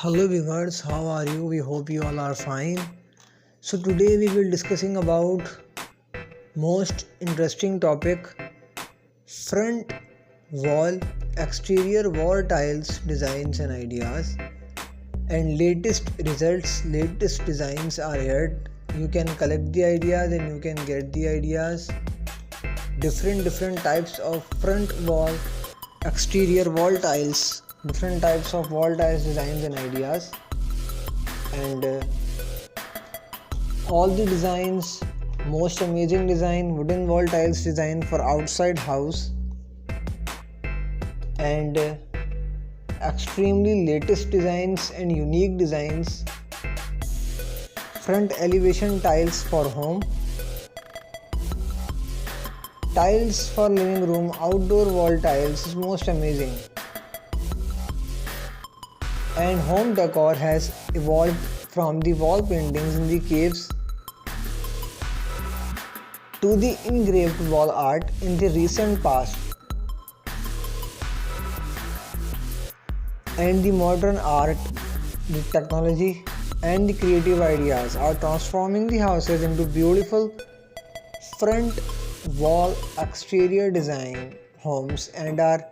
Hello viewers, how are you? We hope you all are fine. So today we will discussing about most interesting topic, front wall exterior wall tiles designs and ideas, and latest results, latest designs are here. You can collect the ideas and you can get the ideas. Different types of front wall exterior wall tiles, different types of wall tiles designs and ideas, and all the designs, most amazing design wooden wall tiles design for outside house, and extremely latest designs and unique designs, front elevation tiles for home, tiles for living room, outdoor wall tiles is most amazing. And home decor has evolved from the wall paintings in the caves to the engraved wall art in the recent past. And the modern art, the technology and the creative ideas are transforming the houses into beautiful front wall exterior design homes and are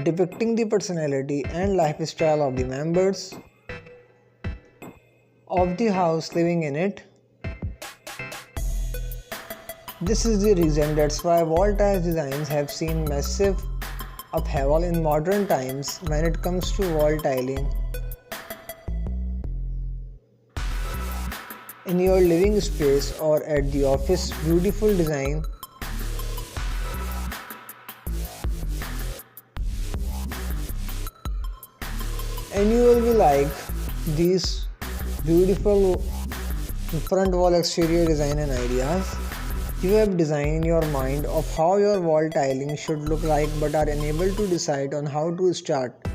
depicting the personality and lifestyle of the members of the house living in it. This is the reason that's why wall tiles designs have seen massive upheaval in modern times when it comes to wall tiling. In your living space or at the office, beautiful design and you will be like these beautiful front wall exterior design and ideas. You have design in your mind of how your wall tiling should look like but are unable to decide on how to start.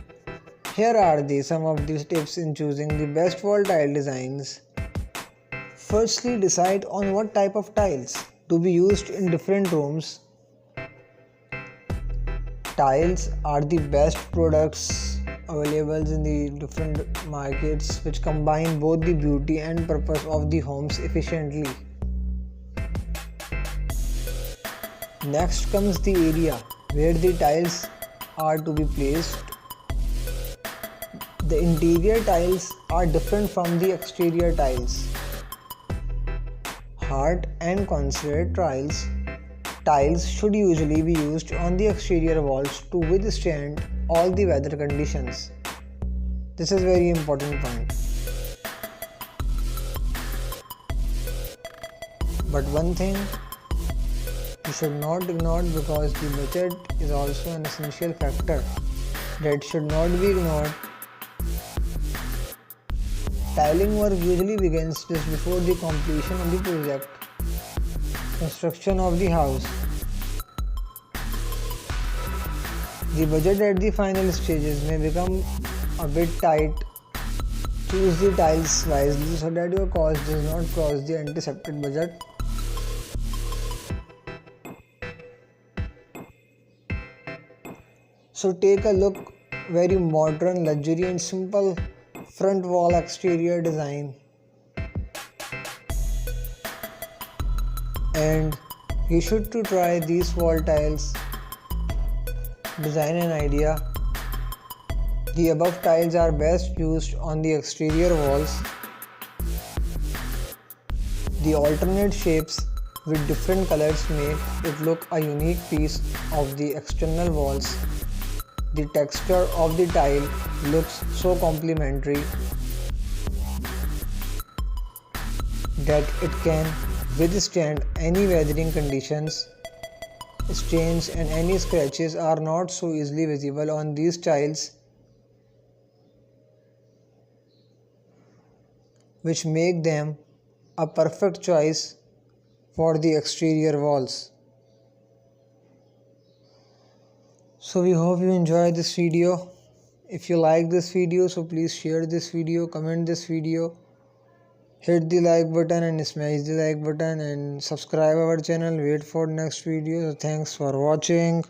Here are some of these tips in choosing the best wall tile designs. Firstly, decide on what type of tiles to be used in different rooms. Tiles are the best products available in the different markets which combine both the beauty and purpose of the homes efficiently. Next comes the area where the tiles are to be placed. The interior tiles are different from the exterior tiles. Hard and concentrated tiles should usually be used on the exterior walls to withstand all the weather conditions. This is very important point. But one thing you should not ignore, because the budget is also an essential factor that should not be ignored. Tiling work usually begins just before the completion of the project, construction of the house. The budget at the final stages may become a bit tight. Choose the tiles wisely so that your cost does not cross the anticipated budget. So take a look, very modern, luxury and simple front wall exterior design, and you should to try these wall tiles design and idea. The above tiles are best used on the exterior walls. The alternate shapes with different colors make it look a unique piece of the external walls. The texture of the tile looks so complementary that it can withstand any weathering conditions. Stains and any scratches are not so easily visible on these tiles, which make them a perfect choice for the exterior walls. So we hope you enjoy this video. If you like this video, so please share this video, comment this video, hit the like button and smash the like button, and subscribe our channel. Wait for next video. So thanks for watching.